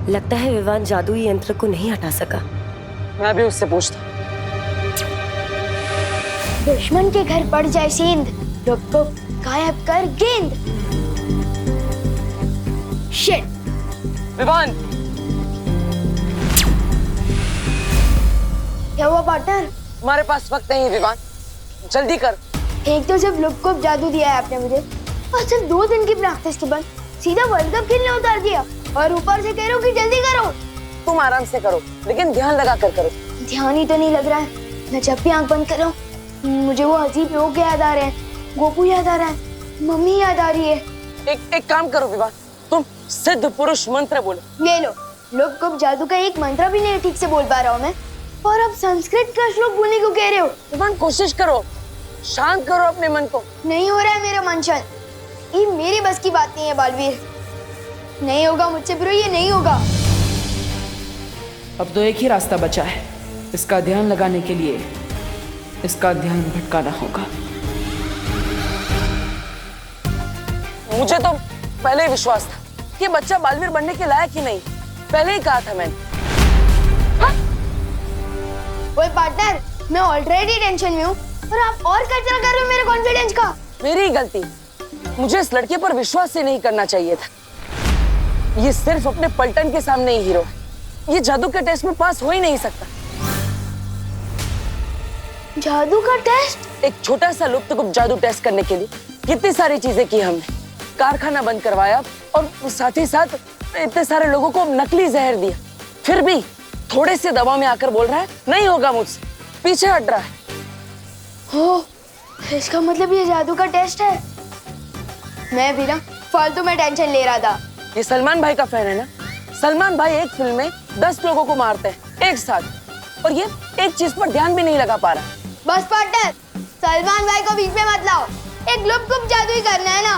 लगता है विवान जादुई यंत्र को नहीं हटा सका। मैं भी उससे पूछता। दुश्मन के घर पड़ जाए सींद, रुक को गायब कर गेंद। शिट। विवान, क्या हुआ पार्टनर? हमारे पास वक्त नहीं है विवान, जल्दी कर। एक तो सिर्फ लुक को जादू दिया है आपने मुझे, और सिर्फ 2 दिन की प्रैक्टिस के बाद सीधा वर्ल्ड कप खेलने उतार दिया, और ऊपर से कह रहे हो कि जल्दी करो। तुम आराम से करो, लेकिन ध्यान लगा कर करो। ध्यान ही तो नहीं लग रहा है। मैं जब भी आंख बंद कर रहा हूँ मुझे वो अजीब लोग याद आ रहे हैं। गोपू याद आ रहा है, मम्मी याद आ रही है। एक काम करो विवान, तुम सिद्ध पुरुष मंत्र बोलो। ले लो, लुक को जादू का एक मंत्र भी नहीं ठीक से बोल पा रहा हूँ मैं, और अब संस्कृत का श्लोक बोलने को कह रहे हो। विवान कोशिश करो, शांत करो अपने मन को। नहीं हो रहा है मेरा मन शांत। ये मेरी बस की बात नहीं है बालवीर, नहीं होगा मुझसे ब्रो, ये नहीं होगा। अब तो एक ही रास्ता बचा है, इसका ध्यान लगाने के लिए इसका ध्यान भटकाना होगा। मुझे तो पहले ही विश्वास था कि बच्चा बालवीर बनने के लायक ही नहीं, पहले ही कहा था मैंने। ओए पार्टनर, मैं ऑलरेडी टेंशन में हूँ और आप और कचरा कर रहे हो मेरे कॉन्फिडेंस का। मेरी गलती, मुझे इस लड़के पर विश्वास ही नहीं करना चाहिए था। ये सिर्फ अपने पलटन के सामने ही हीरो है, ये जादू के टेस्ट में पास हो ही नहीं सकता। जादू का टेस्ट? एक छोटा सा लुप्तगुप्त जादू टेस्ट करने के लिए कितनी सारी चीजें की हमने। कारखाना बंद करवाया और साथ ही साथ इतने सारे लोगों को नकली जहर दिया, फिर भी थोड़े से दवा में आकर बोल रहा है नहीं होगा मुझसे, पीछे हट रहा है। हो, इसका मतलब ये जादू का टेस्ट है। मैं भी ना फालतू में टेंशन ले रहा था। ये सलमान भाई का फैन है ना। सलमान भाई एक फिल्म में 10 लोगों को मारते हैं एक साथ, और ये एक चीज पर ध्यान भी नहीं लगा पा रहा। बस पार्टनर, सलमान भाई को बीच में मत लाओ, एक लुप्त जादू ही करना है ना।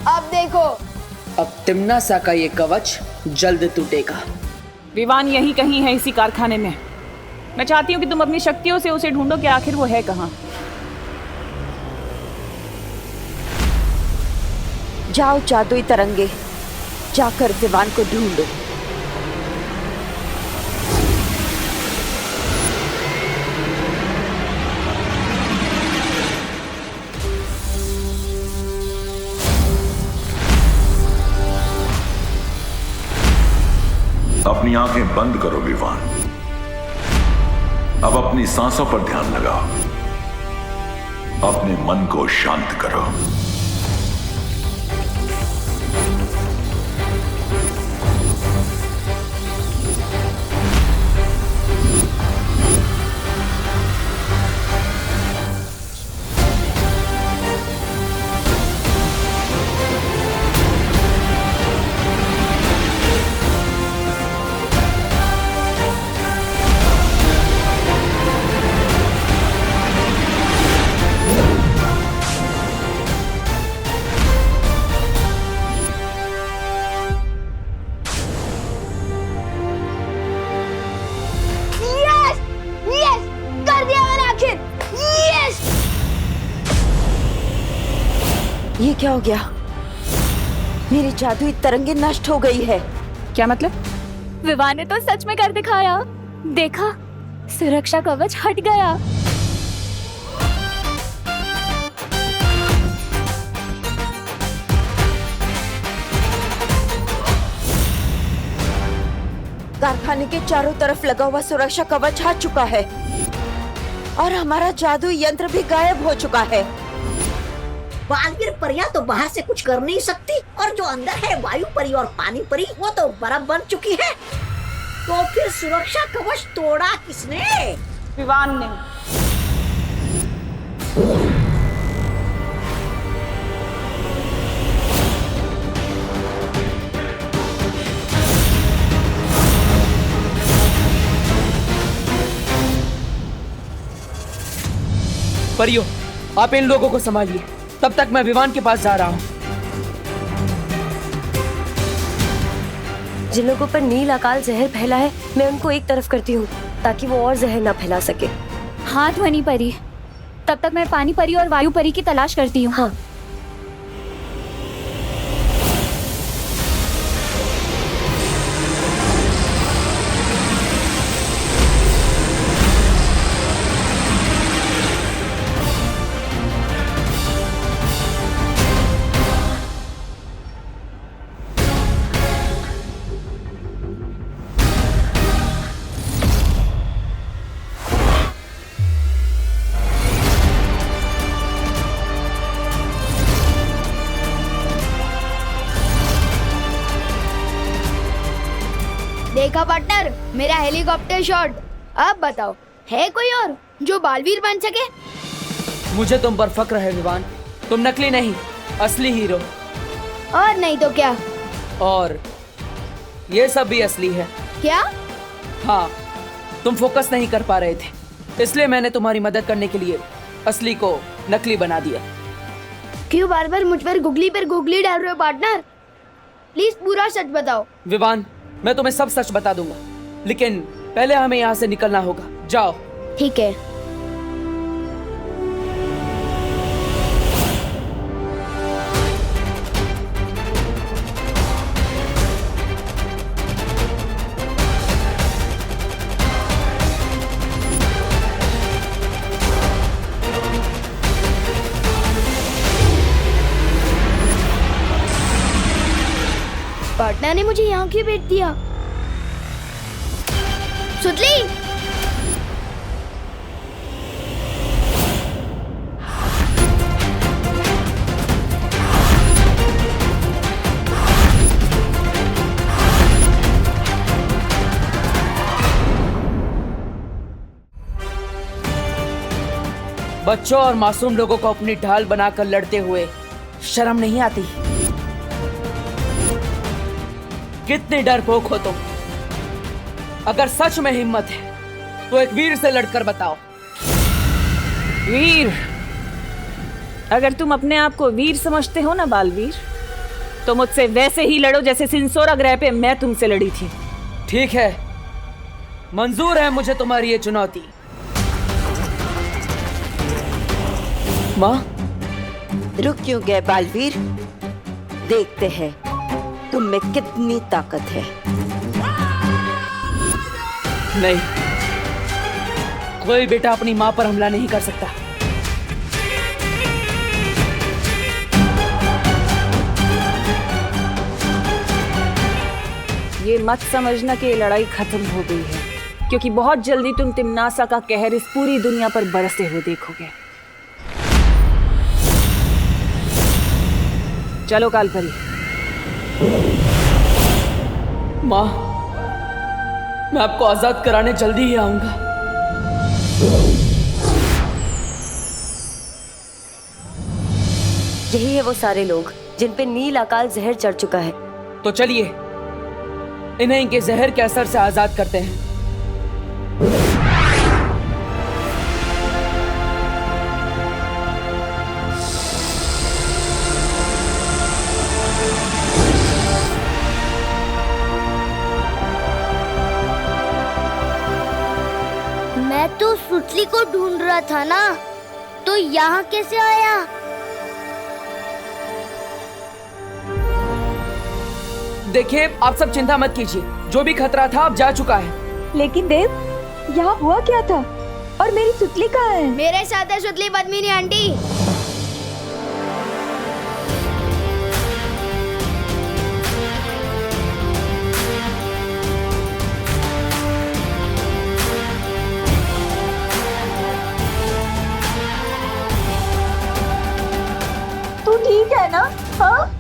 अब देखो, अब तिम्नासा का ये कवच जल्द टूटेगा। विवान यहीं कहीं है, इसी कारखाने में। मैं चाहती हूँ कि तुम अपनी शक्तियों से उसे ढूंढो कि आखिर वो है कहाँ। जाओ जादुई तरंगे, जाकर विवान को ढूंढो। अपनी आंखें बंद करो विवान, अब अपनी सांसों पर ध्यान लगाओ, अपने मन को शांत करो। ये क्या हो गया? मेरी जादुई तरंगे नष्ट हो गई है। क्या मतलब? विवान ने तो सच में कर दिखाया। देखा, सुरक्षा कवच हट गया। कारखाने के चारों तरफ लगा हुआ सुरक्षा कवच हट चुका है और हमारा जादुई यंत्र भी गायब हो चुका है। बालवीर परियां तो बाहर से कुछ कर नहीं सकती, और जो अंदर है वायु परी और पानी परी, वो तो बर्फ बन चुकी है। तो फिर सुरक्षा कवच तोड़ा किसने? विवान ने। परियो, आप इन लोगों को संभालिए, तब तक मैं विवान के पास जा रहा हूँ। जिन लोगों पर नील अकाल जहर फैला है, मैं उनको एक तरफ करती हूँ ताकि वो और जहर ना फैला सके। हाँ ध्वनि परी, तब तक मैं पानी परी और वायु परी की तलाश करती हूँ। हाँ। देखा पार्टनर, मेरा हेलीकॉप्टर शॉट। अब बताओ, है कोई और जो बालवीर बन सके? मुझे तुम पर फक्र है विवान। तुम नकली नहीं, असली हीरो। और नहीं तो क्या? और ये सब भी असली है। क्या? हाँ, तुम फोकस नहीं कर पा रहे थे, इसलिए मैंने तुम्हारी मदद करने के लिए असली को नकली बना दिया। क्यों बार बार मुझ पर गुगली डाल रहे हो पार्टनर? प्लीज पूरा सच बताओ। विवान, मैं तुम्हें सब सच बता दूंगा, लेकिन पहले हमें यहाँ से निकलना होगा। जाओ। ठीक है। पार्टनर ने मुझे यहाँ क्यों भेज दिया? सुतली, बच्चों और मासूम लोगों को अपनी ढाल बनाकर लड़ते हुए शर्म नहीं आती? कितने डरपोक हो तुम। अगर सच में हिम्मत है तो एक वीर से लड़कर बताओ। वीर? अगर तुम अपने आप को वीर समझते हो ना बालवीर, तो मुझसे वैसे ही लड़ो जैसे सिंसोरा ग्रह पे मैं तुमसे लड़ी थी। ठीक है, मंजूर है मुझे तुम्हारी ये चुनौती। माँ, रुक क्यों गए बालवीर? देखते हैं तुम में कितनी ताकत है। नहीं, कोई बेटा अपनी माँ पर हमला नहीं कर सकता। ये मत समझना कि ये लड़ाई खत्म हो गई है, क्योंकि बहुत जल्दी तुम तिम्नासा का कहर इस पूरी दुनिया पर बरसते हुए देखोगे। चलो कालपरी। माँ, मैं आपको आजाद कराने जल्दी ही आऊंगा। यही है वो सारे लोग जिन पे नील अकाल जहर चढ़ चुका है। तो चलिए इन्हें इनके जहर के असर से आजाद करते हैं। मैं तो सुतली को ढूंढ रहा था ना, तो यहाँ कैसे आया? देखिए, आप सब चिंता मत कीजिए, जो भी खतरा था अब जा चुका है। लेकिन देव, यहाँ हुआ क्या था? और मेरी सुतली कहाँ है? मेरे साथ है सुतली पद्मिनी आंटी। तू ठीक है ना? हाँ?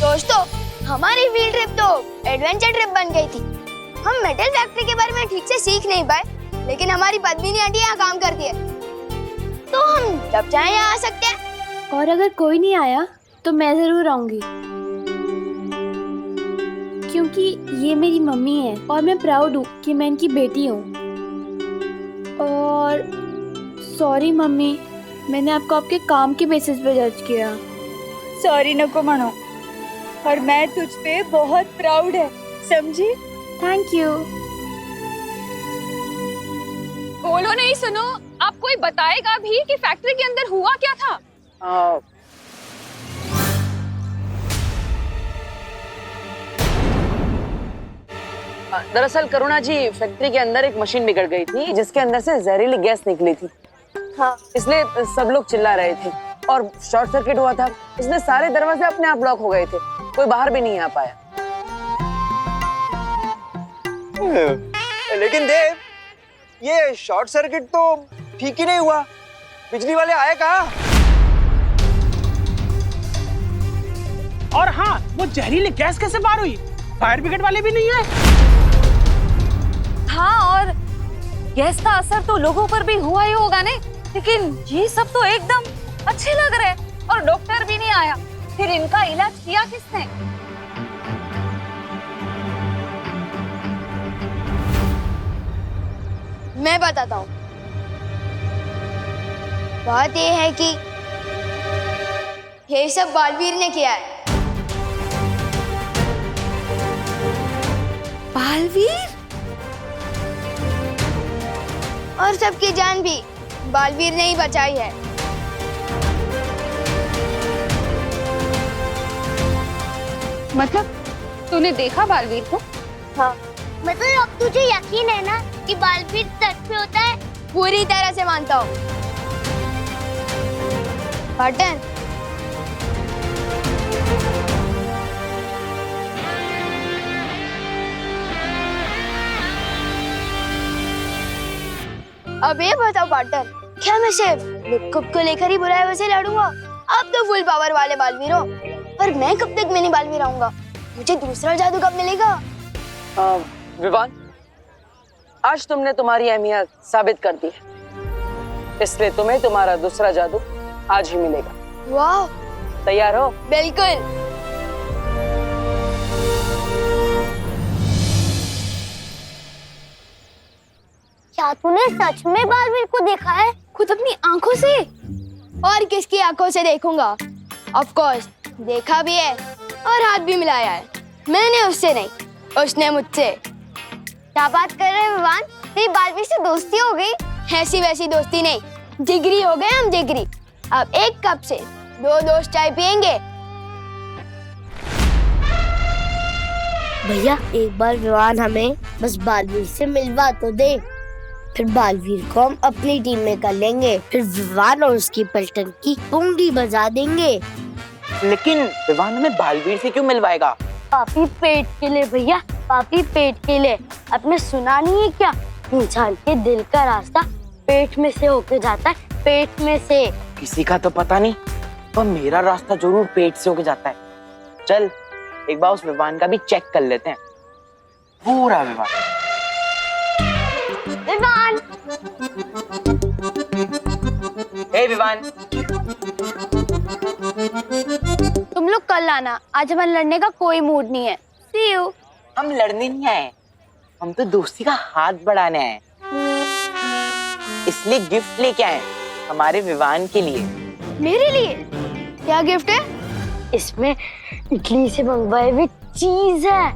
दोस्तों, हमारी फील्ड ट्रिप तो एडवेंचर ट्रिप बन गई थी। हम मेटल फैक्ट्री के बारे में ठीक से सीख नहीं पाए, लेकिन हमारी पद्मिनी आंटी यहाँ काम करती है, तो हम जब चाहे यहाँ आ सकते हैं। और अगर कोई नहीं आया तो मैं जरूर आऊंगी, क्योंकि ये मेरी मम्मी है और मैं प्राउड हूँ कि मैं इनकी बेटी हूँ। और सॉरी मम्मी, मैंने आपको आपके काम के बेसिस पे जज किया। सॉरी नको मनो, और मैं तुझ पे बहुत प्राउड है, समझी? Thank you. बोलो नहीं, सुनो, आप कोई बताएगा भी कि फैक्ट्री के अंदर हुआ क्या था? दरअसल करुणा जी, फैक्ट्री के अंदर एक मशीन बिगड़ गई थी जिसके अंदर से जहरीली गैस निकली थी। हाँ। इसलिए सब लोग चिल्ला रहे थे और शॉर्ट सर्किट हुआ था। इसलिए सारे दरवाजे अपने आप लॉक हो गए थे, कोई बाहर भी नहीं आ पाया। लेकिन देव, ये शॉर्ट सर्किट तो ठीक ही नहीं हुआ, बिजली वाले आए कहाँ? और हाँ, वो जहरीली गैस कैसे बाहर हुई? फायर ब्रिगेड वाले भी नहीं आए। हाँ, और गैस का असर तो लोगों पर भी हुआ ही होगा ने, लेकिन ये सब तो एकदम अच्छे लग रहे हैं और डॉक्टर भी नहीं आया। फिर इनका इलाज किया किसने? मैं बताता हूँ। बात ये है कि ये सब बालवीर ने किया है। बालवीर? और सबकी जान भी बालवीर ने ही बचाई है। मतलब तूने देखा बालवीर को? हाँ। मतलब अब तुझे यकीन है ना कि बालवीर सच में होता है? पूरी तरह से मानता हूँ। पार्टनर, अब ये बताओ पार्टनर, क्या मैं सिर्फ लुक्कुप को लेकर ही बुराई वैसे लड़ूंगा? अब तो फुल पावर वाले बालवीर हो, पर मैं कब तक मिनी बालवीर आऊंगा? मुझे दूसरा जादू कब मिलेगा? विवान, आज तुमने तुम्हारी अहमियत साबित कर दी है, इसलिए तुम्हें तुम्हारा दूसरा जादू आज ही मिलेगा। वाह! तैयार हो? बिल्कुल। क्या तूने सच में बालवीर को देखा है? खुद अपनी आंखों से? और किसकी आंखों से देखूंगा? ऑफ कोर्स देखा भी है और हाथ भी मिलाया है। मैंने उससे नहीं, उसने मुझसे। क्या बात कर रहे हैं विवान? तेरी बालवीर से दोस्ती हो गई? ऐसी वैसी दोस्ती नहीं, जिगरी हो गए हम, जिगरी। अब एक कप से 2 दोस्त चाय पियेंगे। भैया, एक बार विवान हमें बस बालवीर से मिलवा तो दे, फिर बालवीर को हम अपनी टीम में कर लेंगे, फिर विवान और उसकी पलटन की पुंगी बजा देंगे। लेकिन विवान हमें बालवीर से क्यों मिलवाएगा? पापी पेट के लिए भैया, पापी पेट के लिए। आपने सुना नहीं है क्या? इंसान के दिल का रास्ता पेट में से होके जाता है, पेट में से। किसी का तो पता नहीं, पर मेरा रास्ता जरूर पेट से होके जाता है। चल एक बार उस विवान का भी चेक कर लेते हैं, पूरा विवान। विवान! हे विवान, तुम लोग कल आना, आज हमारे लड़ने का कोई मूड नहीं है। See you। हम लड़ने नहीं आए, हम तो दोस्ती का हाथ बढ़ाने आए, इसलिए गिफ्ट लेके आए हमारे विवान के लिए। मेरे लिए? क्या गिफ्ट है? इसमें इटली से मंगवाए हुए चीज है,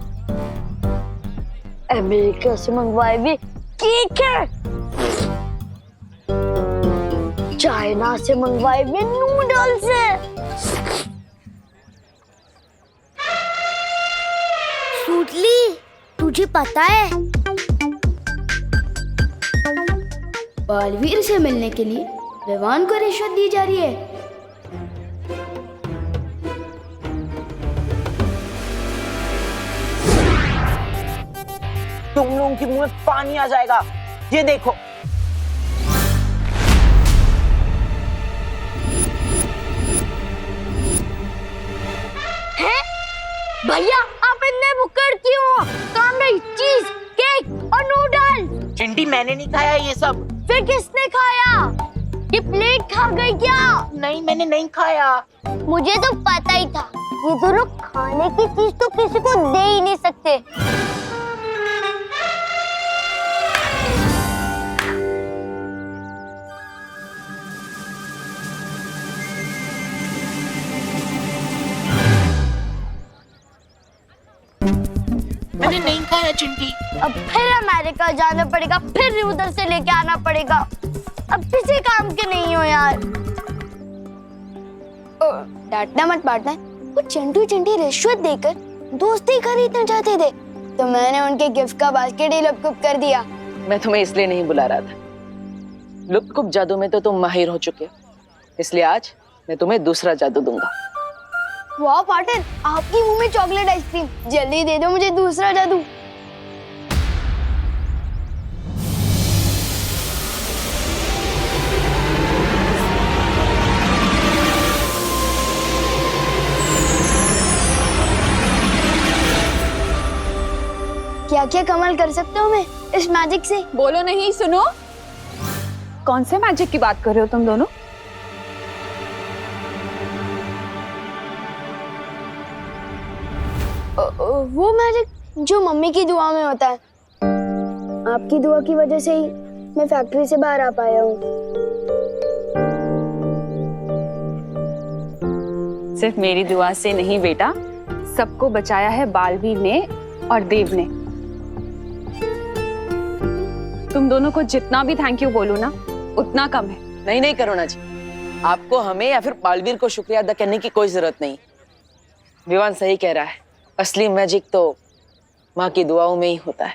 अमेरिका से मंगवाए हुए केक है, चाइना से मंगवाए हुए नूडल्स है। सूटली, तुझे पता है बालवीर से मिलने के लिए विवान को रिश्वत दी जा रही है। तुम लोगों के मुंह में पानी आ जाएगा, ये देखो। हैं? भैया, आप इतने भुक्कड़ क्यों हो? काम नहीं, चीज, केक और नूडल। चिंटी, मैंने नहीं खाया ये सब। फिर किसने खाया? ये प्लेट खा गई क्या? नहीं, मैंने नहीं खाया। मुझे तो पता ही था, ये दोनों खाने की चीज तो किसी को दे ही नहीं सकते। मैंने नहीं खाया चिंटी। अब फिर अमेरिका जाना पड़ेगा, फिर उधर से लेके आना पड़ेगा। अब किसी काम के नहीं हो यार। डांटना मत पार्टनर, वो चिंटू चिंटी रिश्वत देकर दोस्ती खरीदना चाहते थे, तो मैंने उनके गिफ्ट का बास्केट ही लुप्त कर दिया। मैं तुम्हें इसलिए नहीं बुला रहा था। लुप्त जादू में तो तुम माहिर हो चुके हो, इसलिए आज मैं तुम्हें दूसरा जादू दूंगा। वाह पार्टनर, आपकी मुंह में चॉकलेट आइसक्रीम, जल्दी दे दो मुझे दूसरा जादू। क्या क्या कमाल कर सकते हो मैं इस मैजिक से? बोलो नहीं, सुनो। कौन से मैजिक की बात कर रहे हो तुम दोनों? वो मैजिक जो मम्मी की दुआ में होता है। आपकी दुआ की वजह से ही मैं फैक्ट्री से बाहर आ पाया हूँ। सिर्फ मेरी दुआ से नहीं बेटा, सबको बचाया है बालवीर ने और देव ने। तुम दोनों को जितना भी थैंक यू बोलूं ना उतना कम है। नहीं नहीं करुणा जी, आपको हमें या फिर बालवीर को शुक्रिया अदा करने की कोई जरूरत नहीं। विवान सही कह रहा है, असली मैजिक तो माँ की दुआओं में ही होता है।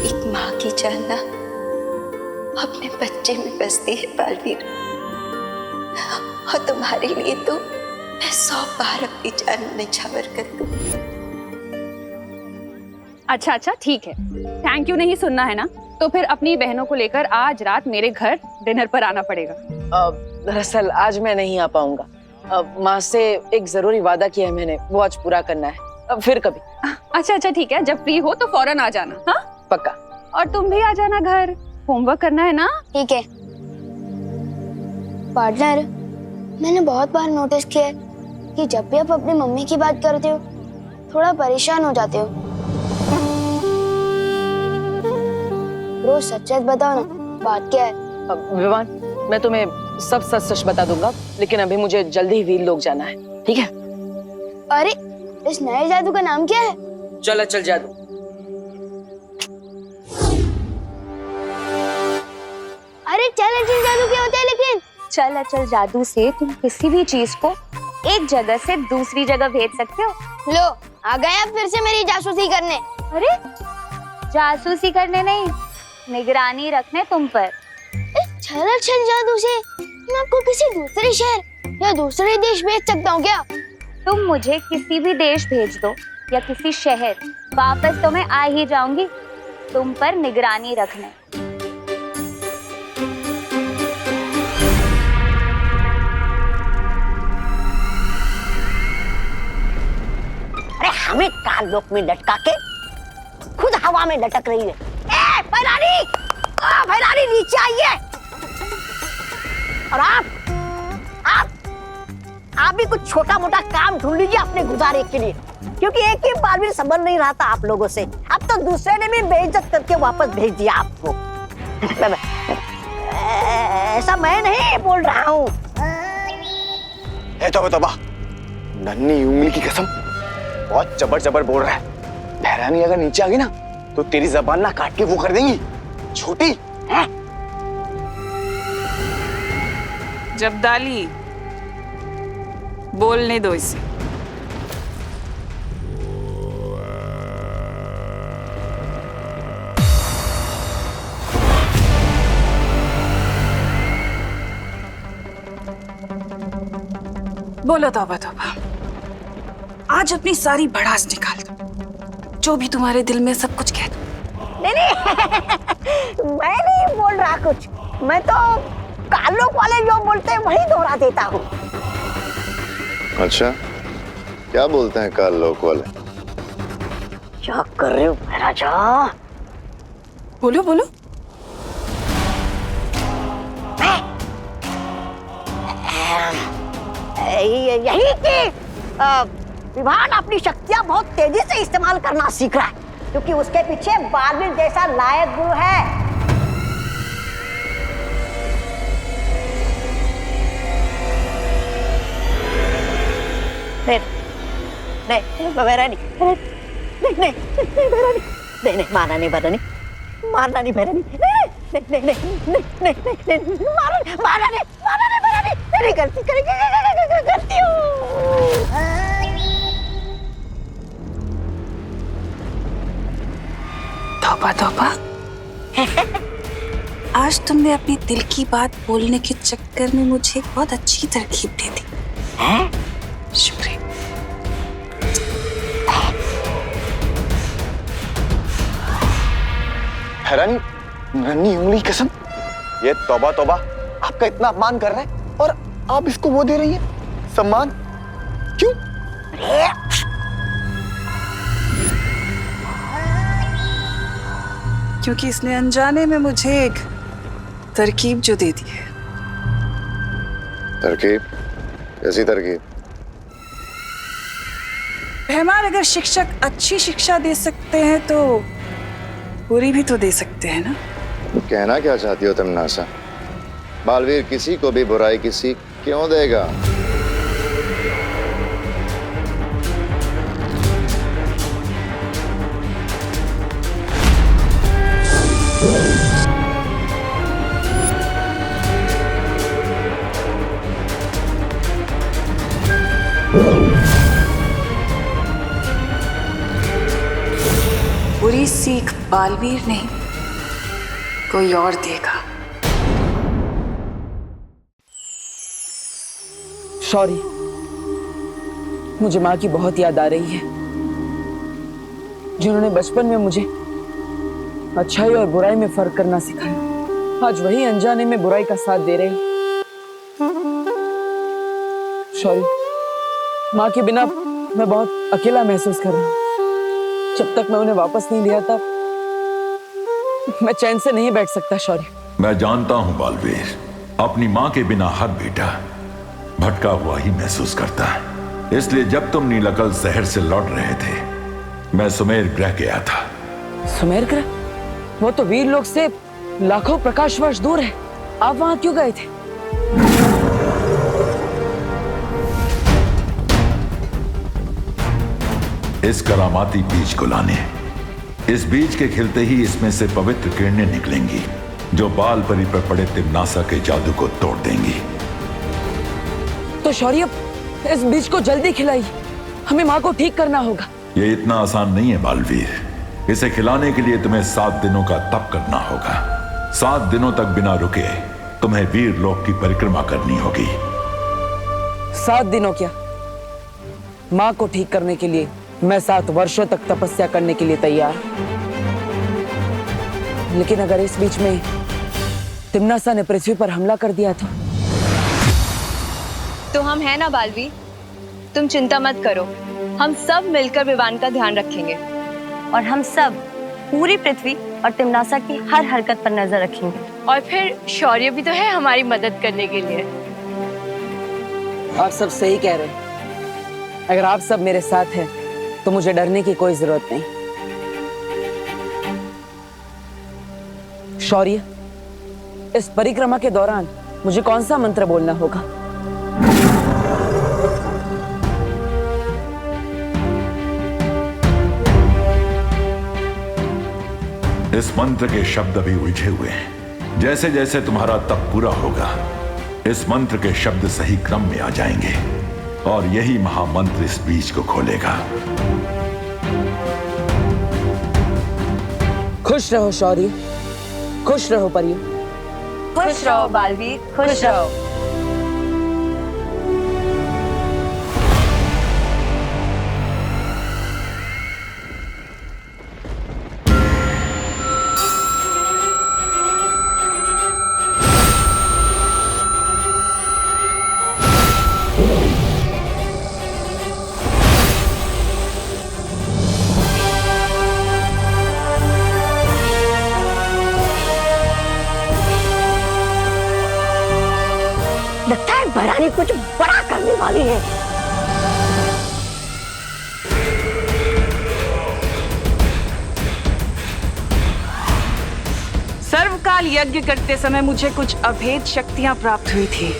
एक माँ की चाहना अपने बच्चे में बसती है बालवीर, और तुम्हारे लिए तो मैं 100 बार अपनी जान निछावर कर दूं। अच्छा अच्छा ठीक है, थैंक यू नहीं सुनना है ना, तो फिर अपनी बहनों को लेकर आज रात मेरे घर डिनर पर आना पड़ेगा। दरअसल आज मैं नहीं आ पाऊंगा। माँ से एक जरूरी वादा किया है मैंने, वो आज पूरा करना है। फिर कभी। अच्छा अच्छा ठीक है, जब फ्री हो तो फौरन आ जाना। हाँ पक्का। और तुम भी आ जाना घर, होमवर्क करना है ना। ठीक है। पार्टनर, मैंने बहुत बार नोटिस किया है कि जब भी आप अपनी मम्मी की बात करते हो थोड़ा परेशान हो जाते हो। रोज सच सच बताओ ना, बात क्या है? विवान, मैं तुम्हें सब सच सच बता दूंगा, लेकिन अभी मुझे जल्दी ही वीर लोग जाना है, ठीक है? अरे, इस नए जादू का नाम क्या है? चल चल जादू। अरे चल अचल जादू क्या होता है? लेकिन चल अचल जादू से तुम किसी भी चीज को एक जगह से दूसरी जगह भेज सकते हो। लो, आ गए आप फिर से मेरी जासूसी करने। अरे जासूसी करने नहीं, निगरानी रखने तुम पर। चल अचल जादू से मैं आपको किसी दूसरे शहर या दूसरे देश भेज सकता हूँ क्या? तुम मुझे किसी भी देश भेज दो या किसी शहर, वापस तो मैं आ ही जाऊंगी तुम पर निगरानी रखने। अरे हमें काल लोक में लटका के खुद हवा में लटक रही है। ए भैरानी, भैरानी नीचे आइए। और आप भी कुछ छोटा मोटा काम ढूंढ लीजिए अपने गुजारे के लिए, क्योंकि एक ही बार भी संभल नहीं रहा था आप लोगों से। अब तो दूसरे ने भी बेइज्जत करके वापस भेज दिया आपको। ऐसा मैं नहीं बोल रहा हूँ। तोबा, नन्ही उंगली की कसम, बहुत जबर जबर बोल रहा है। भैरानी अगर नीचे आ गई ना तो तेरी जबान ना काट के वो कर देंगी छोटी है? जब्दाली, बोलने दो इसे। बोलो तौबा तौबा, आज अपनी सारी भड़ास निकाल दो, जो भी तुम्हारे दिल में सब कुछ कह दो। नहीं मैं नहीं बोल रहा कुछ, मैं तो कालोक वाले जो बोलते हैं वही दोहरा देता हूँ। अच्छा, क्या बोलते हैं काल लोक वाले? क्या कर रहे हो महाराजा? बोलो बोलो। यही कि विवान अपनी शक्तियां बहुत तेजी से इस्तेमाल करना सीख रहा है, क्योंकि उसके पीछे बालवीर जैसा लायक गुरु है। नहीं भैरानी, नहीं मारना नहीं भैरानी, मारना नहीं भैरानी, नहीं करती हूँ। तौबा तौबा। आज तुमने अपनी दिल की बात बोलने के चक्कर में मुझे एक बहुत अच्छी तरकीब दे दी। शुक्रिया। हैरानी, नन्ही उंगली की कसम, ये तौबा तौबा आपका इतना अपमान कर रहा है और आप इसको वो दे रही हैं सम्मान, क्यों? क्योंकि इसने अनजाने में मुझे एक तरकीब जो दे दी है। तरकीब? कैसी तरकीब? रहमान, अगर शिक्षक अच्छी शिक्षा दे सकते हैं तो बुरी भी तो दे सकते हैं ना। कहना क्या चाहती हो तुम नासा? बालवीर किसी को भी बुराई की सीख क्यों देगा? बुरी सीख बालवीर नहीं, कोई और देगा। सॉरी, मुझे माँ की बहुत याद आ रही है, जिन्होंने बचपन में मुझे अच्छाई और बुराई में फर्क करना सिखाया। आज वही अनजाने में बुराई का साथ दे रही। सॉरी, माँ के बिना मैं बहुत अकेला महसूस कर रहा हूँ। जब तक मैं उन्हें वापस नहीं लिया था, मैं चैन से नहीं बैठ सकता। सॉरी। मैं जानता हूं बालवीर, अपनी माँ के बिना हर बेटा भटका हुआ ही महसूस करता है। इसलिए जब तुम नीलाकल शहर से लौट रहे थे, मैं सुमेर ग्रह गया था। सुमेर ग्रह? वो तो वीर लोक से लाखों प्रकाश वर्ष दूर है। आप वहां क्यों गए थे? इस करामाती बीज को लाने। इस बीज के खिलते ही इसमें से पवित्र किरणें निकलेंगी, जो बाल परी पर पड़े तिम्नासा के जादू को तोड़ देंगी। तो शौर्य, इस बीज को जल्दी खिलाइए, हमें माँ को ठीक करना होगा। ये इतना आसान नहीं है बालवीर। इसे खिलाने के लिए तुम्हें 7 दिनों का तप करना होगा। 7 दिनों तक बिना रुके तुम्हें वीर लोक की परिक्रमा करनी होगी। 7 दिनों क्या? माँ को ठीक करने के लिए मैं 7 वर्षों तक तपस्या करने के लिए तैयार। लेकिन अगर इस बीच में तिम्नासा ने पृथ्वी पर हमला कर दिया तो हम हैं ना बालवीर, तुम चिंता मत करो। हम सब मिलकर विवान का ध्यान रखेंगे और हम सब पूरी पृथ्वी और तिम्नासा की हर हरकत पर नजर रखेंगे। और फिर शौर्य भी तो है हमारी मदद करने के लिए। आप सब सही कह रहे हैं। अगर आप सब मेरे साथ हैं तो मुझे डरने की कोई जरूरत नहीं। शौर्य, इस परिक्रमा के दौरान मुझे कौन सा मंत्र बोलना होगा? इस मंत्र के शब्द अभी उलझे हुए हैं। जैसे जैसे तुम्हारा तप पूरा होगा, इस मंत्र के शब्द सही क्रम में आ जाएंगे और यही महामंत्र इस बीज को खोलेगा। खुश रहो शौर्य, खुश रहो परियों। खुश रहो बालवीर, खुश रहो। लगता है भरानी कुछ बड़ा करने वाली है। सर्वकाल यज्ञ करते समय मुझे कुछ अभेद शक्तियां प्राप्त हुई थी,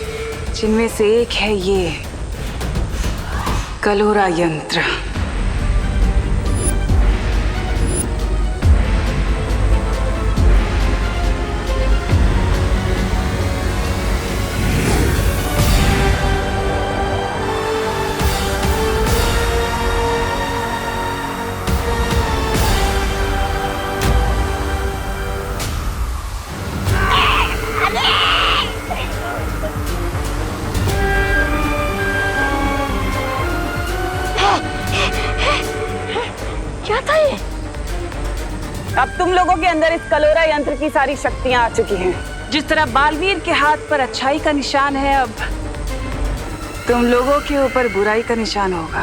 जिनमें से एक है ये कलोरा यंत्र। अब तुम लोगों के अंदर इस कलोरा यंत्र की सारी शक्तियां आ चुकी हैं। जिस तरह बालवीर के हाथ पर अच्छाई का निशान है, अब तुम लोगों के ऊपर बुराई का निशान होगा।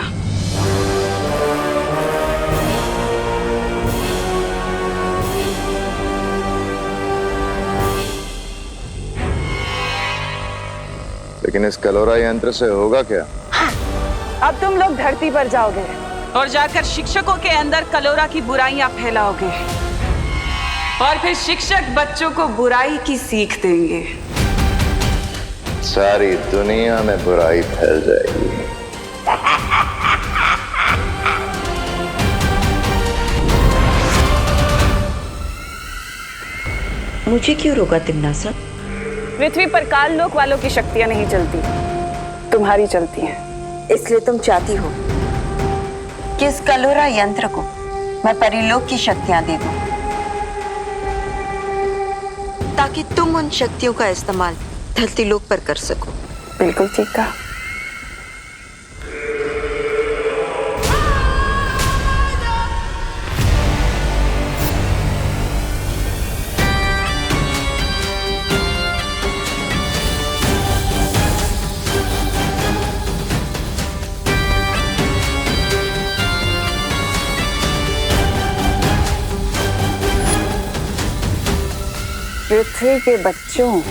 लेकिन इस कलोरा यंत्र से होगा क्या? अब तुम लोग धरती पर जाओगे और जाकर शिक्षकों के अंदर कलोरा की बुराइयां फैलाओगे और फिर शिक्षक बच्चों को बुराई की सीख देंगे। सारी दुनिया में बुराई फैल जाएगी। मुझे क्यों रोका तिमनासा? पृथ्वी पर काल लोक वालों की शक्तियां नहीं चलती, तुम्हारी चलती हैं। इसलिए तुम चाहती हो कि इस कलोरा यंत्र को मैं परिलोक की शक्तियां दे दूं, ताकि तुम उन शक्तियों का इस्तेमाल धरती लोक पर कर सको। बिल्कुल ठीक कहा। पृथ्वी के बच्चों,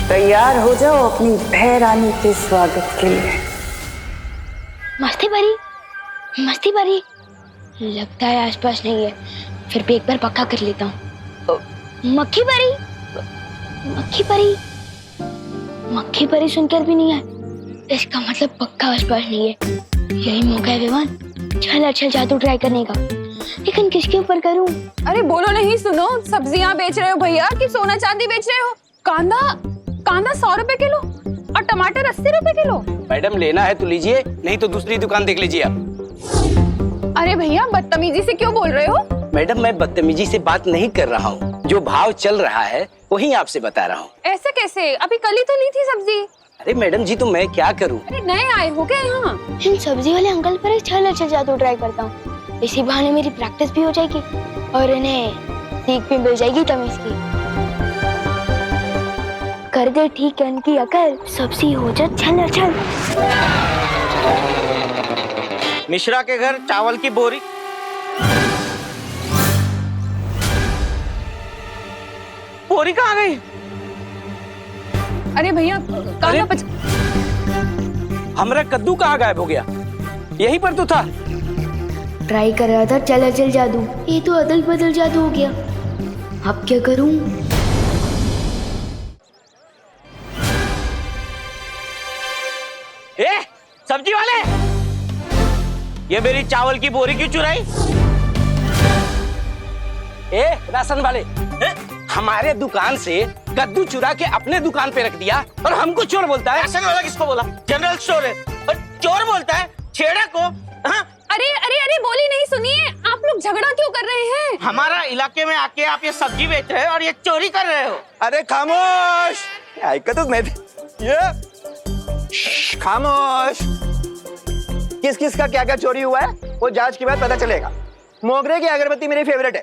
तैयार हो जाओ अपनी भय रानी के स्वागत के लिए। मस्ती भरी लगता है आसपास नहीं है, फिर भी एक बार पक्का कर लेता हूँ। मक्खी परी सुनकर भी नहीं है, इसका मतलब पक्का आसपास नहीं है। यही मौका है विवान, चल जादू ट्राई करने का, लेकिन किसके ऊपर करूं? अरे बोलो नहीं, सुनो, सब्जियां बेच रहे हो भैया कि सोना चांदी बेच रहे हो? कांदा 100 रुपए किलो और टमाटर 80 रुपए किलो। मैडम लेना है तो लीजिए, नहीं तो दूसरी दुकान देख लीजिए आप। अरे भैया बदतमीजी से क्यों बोल रहे हो? मैडम मैं बदतमीजी से बात नहीं कर रहा हूँ, जो भाव चल रहा है वही आपसे बता रहा हूँ। ऐसे कैसे? अभी कल ही तो ली थी सब्जी। अरे मैडम जी तो मैं क्या करूँ? अरे नए आए हो क्या यहाँ? इन सब्जी वाले अंकल पर एक अच्छा जादू ट्राई करता हूँ, इसी बहाने मेरी प्रैक्टिस भी हो जाएगी और इन्हें सीख भी मिल जाएगी तमीज की। कर दे ठीक है इनकी अकल, सब्जी हो जा छल। मिश्रा के घर चावल की बोरी। बोरी कहाँ गई? अरे भैया हमारा कद्दू कहाँ गायब हो गया? यहीं पर तो था। ट्राई कर रहा था चल जादू, ये तो अदल बदल जादू हो गया। अब क्या करूं? सब्जी वाले, ये मेरी चावल की बोरी क्यों चुराई? राशन वाले, हमारे दुकान से कद्दू चुरा के अपने दुकान पे रख दिया और हमको चोर बोलता है। राशन वाला किसको बोला? जनरल स्टोर है और चोर बोलता है छेड़ा को। अरे बोली नहीं, सुनिए, आप लोग झगड़ा क्यों कर रहे हैं? हमारा इलाके में आके आप ये सब्जी बेच रहे हो और ये चोरी कर रहे हो। अरे खामोश, खामोश। किस किस का क्या क्या चोरी हुआ है वो जांच के बाद पता चलेगा। मोगरे की अगरबत्ती मेरी फेवरेट है।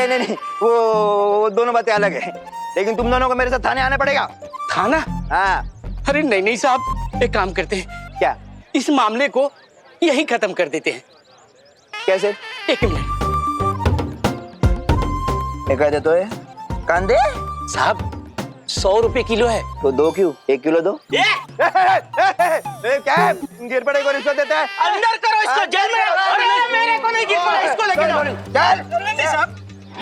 नहीं, वो दोनों बातें अलग है, लेकिन तुम दोनों को मेरे साथ थाने आना पड़ेगा। थाना? हाँ। अरे नहीं साहब, एक काम करते हैं, क्या इस मामले को यही खत्म कर देते हैं। कैसे? एक मिनट। दे तो है कांदे साहब, 100 रुपए किलो है तो 2 क्यों? 1 किलो दो। क्या गिर पड़े को रिश्वत देता है? अंदर करो इसको, जेल में। अरे मेरे को नहीं गिर पड़ा, इसको लेकर जाओ।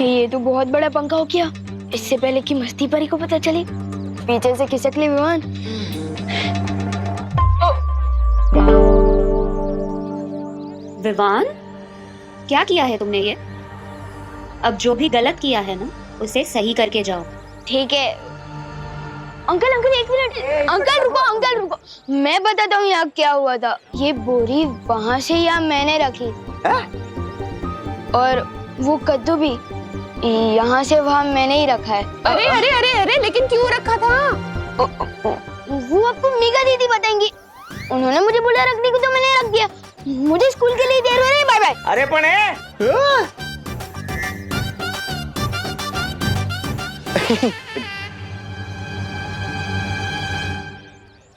ये तो बहुत बड़ा पंखा हो गया। इससे पहले कि मस्ती परी को पता चले, पीछे से खिसक ले विमान। विवान, क्या किया है तुमने ये? अब जो भी गलत किया है ना, उसे सही करके जाओ। ठीक है। अंकल एक मिनट। अंकल रुको, मैं बताता हूँ यहाँ क्या हुआ था। ये बोरी वहाँ से यहाँ मैंने रखी और वो कद्दू भी यहाँ से वहाँ मैंने ही रखा है। अरे लेकिन क्यों रखा था? वो आपको मीका दीदी बताएंगी। उन्होंने मुझे बोला रखने को तो मैंने रख दिया। मुझे स्कूल के लिए देर हो रही है, बाय बाय। अरे पण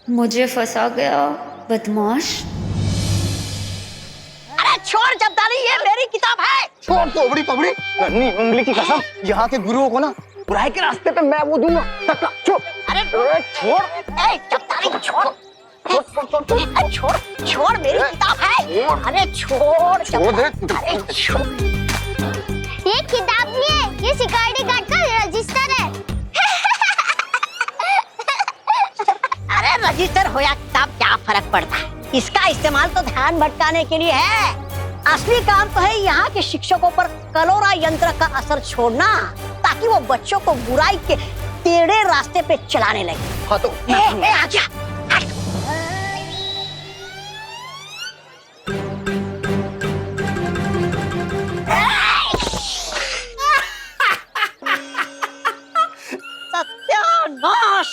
मुझे फंसा गया बदमाश। अरे छोड़ जब्दारी, ये मेरी किताब है। छोड़ तोबड़ी पबड़ी, नन्ही उंगली की कसम, यहाँ के गुरुओं को ना बुराई के रास्ते पे मैं वो दूंगा। छोड़, अरे छोड़, जब्दारी छोड़, छोड़, छोड़ मेरी किताब है। अरे छोड़, छोड़ दे। अरे छोड़। ये किताब नहीं है, ये सिक्योरिटी गार्ड का रजिस्टर है। अरे रजिस्टर हो या किताब क्या फर्क पड़ता है, इसका इस्तेमाल तो ध्यान भटकाने के लिए है। असली काम तो है यहाँ के शिक्षकों पर कलोरा यंत्र का असर छोड़ना, ताकि वो बच्चों को बुराई के टेढ़े रास्ते पे चलाने लगे। हाँ तो आजा। सत्यानाश,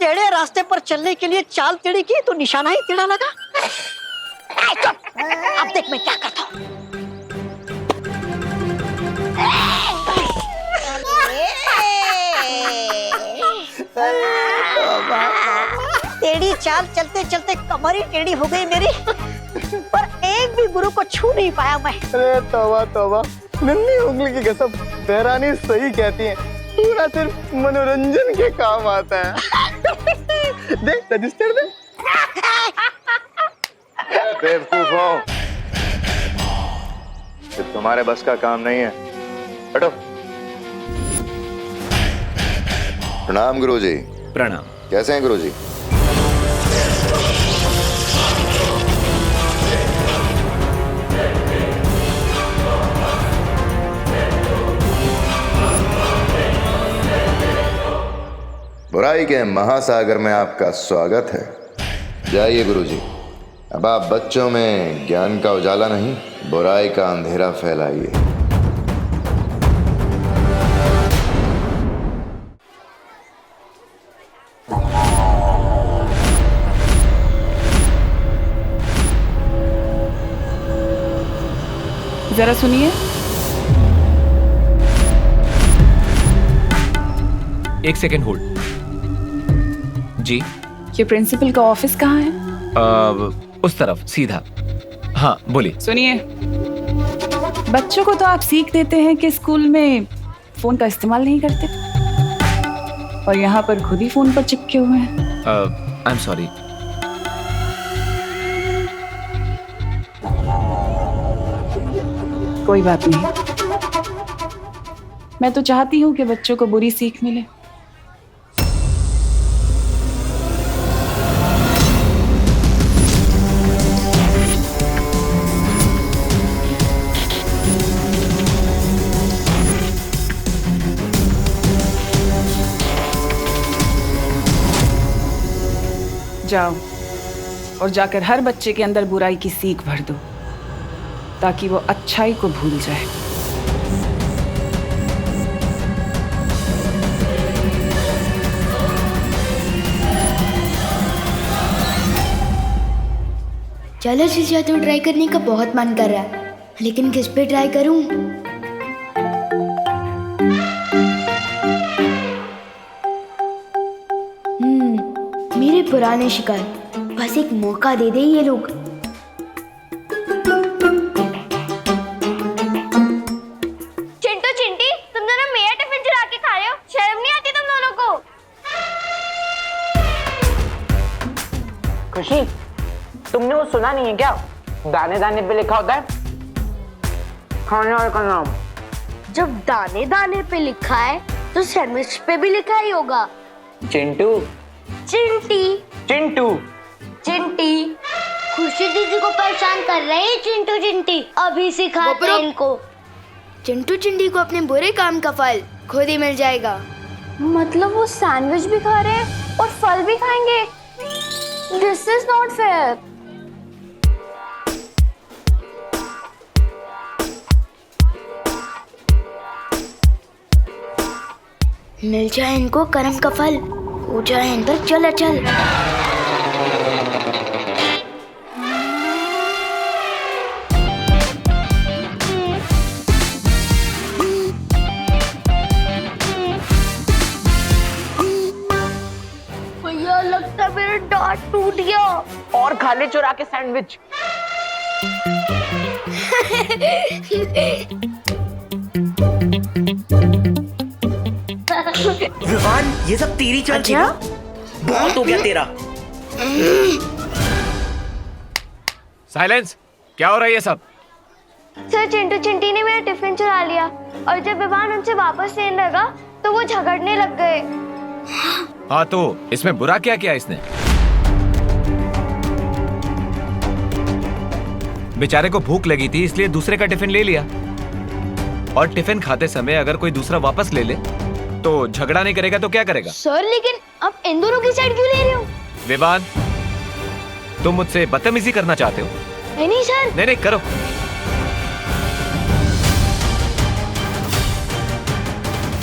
टेढ़े रास्ते पर चलने के लिए चाल टेढ़ी की तो निशाना ही टेढ़ा लगा। अब देख मैं क्या करता हूँ। टेढ़ी चाल चलते चलते कमर ही टेढ़ी हो गई मेरी, पर एक भी गुरु को छू नहीं पाया मैं। अरे तौबा तौबा, नन्ही उंगली की कसम, बहरानी सही कहती है, पूरा सिर्फ मनोरंजन के काम आता है। देख रजिस्टर दे। बेवकूफों, ये तुम्हारे बस का काम नहीं है, हटो। प्रणाम गुरुजी। प्रणाम। कैसे हैं गुरुजी? बुराई के महासागर में आपका स्वागत है। जाइए गुरुजी, अब आप बच्चों में ज्ञान का उजाला नहीं, बुराई का अंधेरा फैलाइए। जरा सुनिए। एक सेकेंड होल्ड। जी, ये प्रिंसिपल का ऑफिस कहाँ है? उस तरफ सीधा। हाँ बोलिए। सुनिए, बच्चों को तो आप सीख देते हैं कि स्कूल में फोन का इस्तेमाल नहीं करते, और यहाँ पर खुद ही फोन पर चिपके हुए हैं। I am sorry. कोई बात नहीं, मैं तो चाहती हूँ कि बच्चों को बुरी सीख मिले। जाओ और जाकर हर बच्चे के अंदर बुराई की सीख भर दो, ताकि वो अच्छाई को भूल जाए। चलो जीजा, तो ट्राई करने का बहुत मन कर रहा है, लेकिन किस पे ट्राई करूं? मेरे पुराने शिकार, बस एक मौका दे दे ये लोग। चिंटू चिंटी, तुम दोनों मेरा टिफिन चुरा के खा रहे हो, शर्म नहीं आती तुम दोनों को? खुशी, तुमने वो सुना नहीं है क्या? दाने दाने पे लिखा होता है खाने वाले का नाम। जब दाने दाने पे लिखा है तो सैंडविच पे भी लिखा ही होगा। चिंटू। चिंटी। चिंटू। चिंटी। खुशी दीदी को परेशान कर रहे हैं चिंटू चिंटी, अभी सिखाते हैं इनको। चिंटू चिंटी को अपने बुरे काम का फल खुद ही मिल जाएगा। मतलब वो सैंडविच भी खा रहे हैं और फल भी खाएंगे? This is not fair. मिल जाए इनको कर्म का फल, हो जाए इन पर चल। ले चुरा के सैंडविच। विवान, ये सब तेरी चाल थी ना? बहुत हो गया तेरा। साइलेंस, क्या हो रहा है ये सब? सर, चिंटू चिंटी ने मेरा टिफिन चुरा लिया और जब विवान उनसे वापस लेने लगा तो वो झगड़ने लग गए। हाँ, तो इसमें बुरा क्या किया इसने? बेचारे को भूख लगी थी इसलिए दूसरे का टिफिन ले लिया, और टिफिन खाते समय अगर कोई दूसरा वापस ले ले तो झगड़ा नहीं करेगा तो क्या करेगा? सर, लेकिन आप इन दोनों की साइड क्यों ले रहे हो? विवान, तुम मुझसे बदतमीजी करना चाहते हो? नहीं सर। नहीं करो।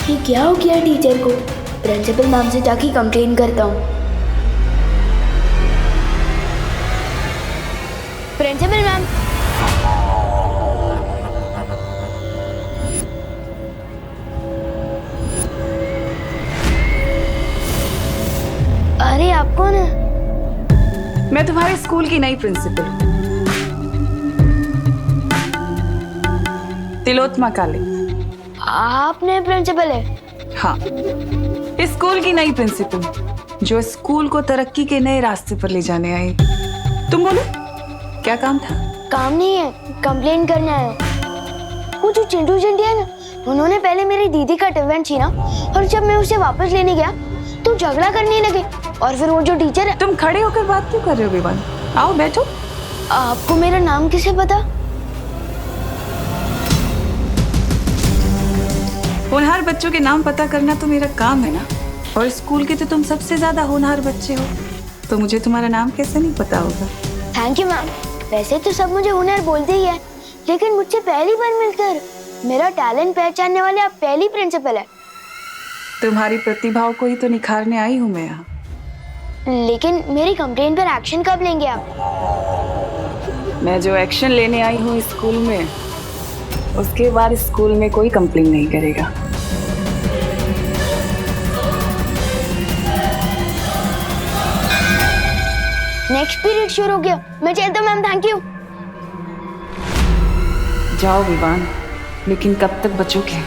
ये क्या हो गया टीचर को? प्रिंसिपल मैम से जाके कंप्लेन करता हूँ। प्रिंसिपल मैम, अरे आप कौन है? मैं तुम्हारे स्कूल की नई प्रिंसिपल हूँ, तिलोत्तमा काले। आप नए प्रिंसिपल है? हाँ, इस स्कूल की नई प्रिंसिपल जो स्कूल को तरक्की के नए रास्ते पर ले जाने आई। तुम बोलो, क्या काम था? काम नहीं है, कंप्लेन करने आया। वो जो चिंटू चिंटी है ना, उन्होंने पहले मेरी दीदी का टिफिन छीना और जब मैं उसे वापस लेने गया तो झगड़ा करने लगे। और फिर वो जो टीचर है। तुम खड़े होकर बात क्यों कर रहे हो विवान? आओ बैठो। आपको मेरा नाम कैसे पता? होनहार बच्चों के नाम पता करना तो मेरा काम है ना, और स्कूल के तो तुम सबसे ज्यादा होनहार बच्चे हो, तो मुझे तुम्हारा नाम कैसे नहीं पता होगा? Thank you ma'am. वैसे तो सब मुझे होनहार बोलते ही है, लेकिन मुझसे पहली बार मिलकर मेरा टैलेंट पहचानने वाले आप पहली प्रिंसिपल है। तुम्हारी प्रतिभाओं को ही तो निखारने आई हूँ मैं यहाँ। लेकिन मेरी कंप्लेंट पर एक्शन कब लेंगे आप? मैं जो एक्शन लेने आई हूँ स्कूल में, उसके बाद स्कूल में कोई कंप्लेन नहीं करेगा। नेक्स्ट पीरियड शुरू हो गया, मैं चलता हूँ मैम। Thank you. जाओ विवान, लेकिन कब तक बचोगे?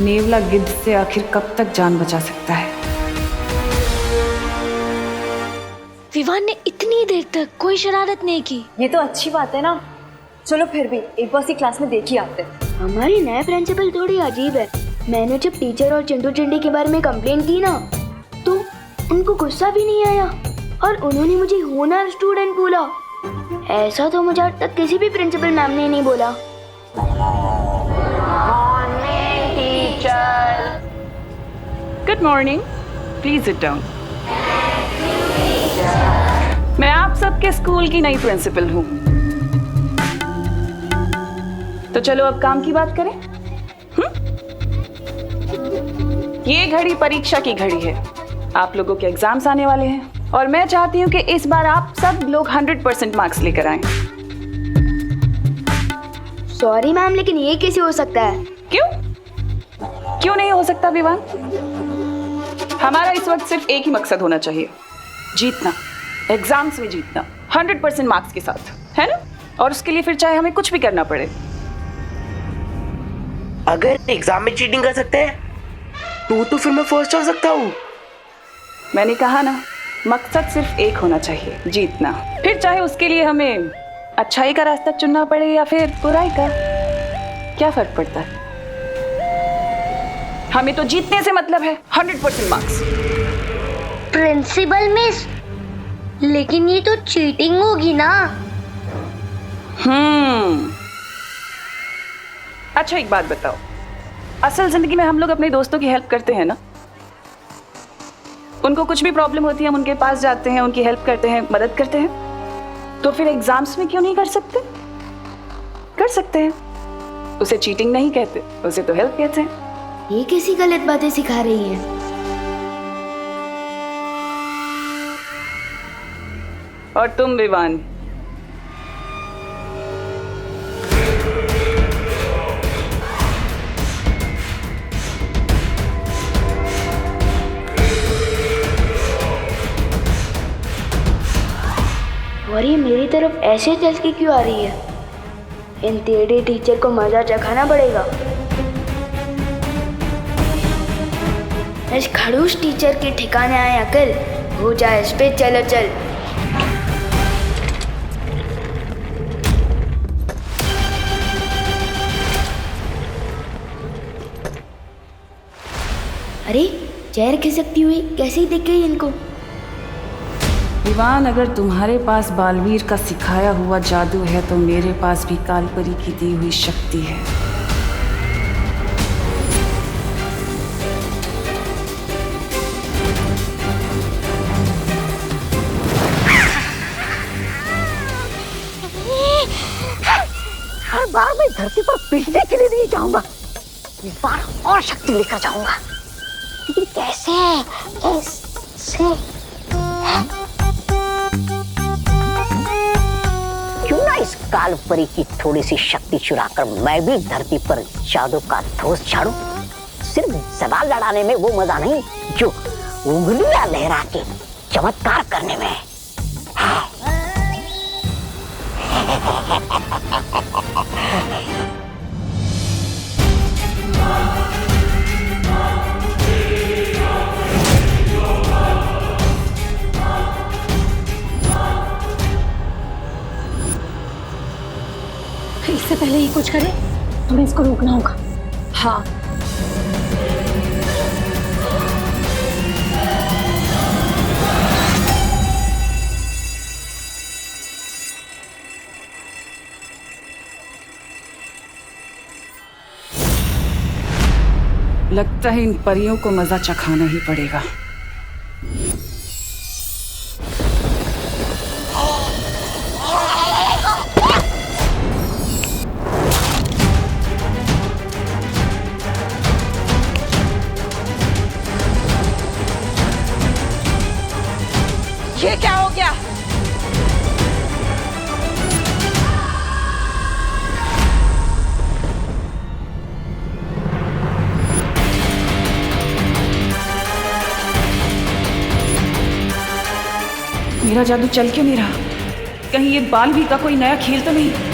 नेवला गिद्ध से आखिर कब तक जान बचा सकता है? विवान ने इतनी देर तक कोई शरारत नहीं की। ये तो अच्छी बात है ना। चलो फिर भी एक बार सी क्लास में देख ही आते हैं। हमारी नए प्रिंसिपल थोड़ी अजीब है। मैंने जब टीचर और चिंटू चिंटी के बारे में कंप्लेन की ना, तो उनको गुस्सा भी नहीं आया और उन्होंने मुझे होनहार स्टूडेंट बोला। ऐसा तो मुझे आज तक किसी भी प्रिंसिपल मैम ने नहीं बोला। Good morning, please sit down. मैं आप सबके स्कूल की नई प्रिंसिपल हूँ, तो चलो अब काम की बात करें। ये घड़ी परीक्षा की घड़ी है। आप लोगों के एग्जाम्स आने वाले हैं और मैं चाहती हूँ कि इस बार आप सब लोग 100% मार्क्स लेकर आएं। सॉरी मैम, लेकिन ये कैसे हो सकता है? क्यों नहीं हो सकता विवान? हमारा इस वक्त सिर्फ एक ही मकसद होना चाहिए, जीतना, एग्जाम्स में जीतना 100% मार्क्स के साथ, है ना? और उसके लिए फिर चाहे हमें कुछ भी करना पड़े। अगर एग्जाम में चीटिंग कर सकते हैं तो फिर मैं फर्स्ट हो सकता हूँ। मैंने कहा ना, मकसद सिर्फ एक होना चाहिए, जीतना। फिर चाहे उसके लिए हमें अच्छाई का रास्ता चुनना पड़े या फिर बुराई का, क्या फर्क पड़ता है? हमें तो जीतने से मतलब है, 100% मार्क्स। प्रिंसिपल मिस, लेकिन ये तो चीटिंग होगी ना। अच्छा एक बात बताओ, असल जिंदगी में हम लोग अपने दोस्तों की हेल्प करते हैं ना? उनको कुछ भी प्रॉब्लम होती है हम उनके पास जाते हैं, उनकी हेल्प करते हैं, मदद करते हैं। तो फिर एग्जाम्स में क्यों नहीं कर सकते? कर सकते हैं। उसे चीटिंग नहीं कहते, उसे तो हेल्प कहते हैं। ये कैसी गलत बातें सिखा रही है? और तुम विवान, और ये मेरी तरफ ऐसे चल के क्यों आ रही है? इन टेढ़े टीचर को मजा चखाना पड़ेगा। इस खड़ूस टीचर के ठिकाने आए अकल, हो जाए इस पे चलो चल। अरे चेयर खिसकती हुई कैसे दिख गई इनको? विवान, अगर तुम्हारे पास बालवीर का सिखाया हुआ जादू है तो मेरे पास भी कालपरी की दी हुई शक्ति है। हर बार मैं धरती पर पीटने के लिए नहीं जाऊंगा, इस बार और शक्ति लेकर जाऊंगा। लेकिन कैसे? क्यों ना इस कालपरी की थोड़ी सी शक्ति चुराकर मैं भी धरती पर जादू का धोस झाड़ू। सिर्फ सवाल लड़ाने में वो मजा नहीं जो उंगलियां लहरा के चमत्कार करने में। इससे पहले ये कुछ करे हमें इसको रोकना होगा। हाँ, लगता है इन परियों को मजा चखाना ही पड़ेगा। ये क्या हो गया? मेरा जादू चल क्यों नहीं रहा? कहीं ये बालवीर का कोई नया खेल तो नहीं?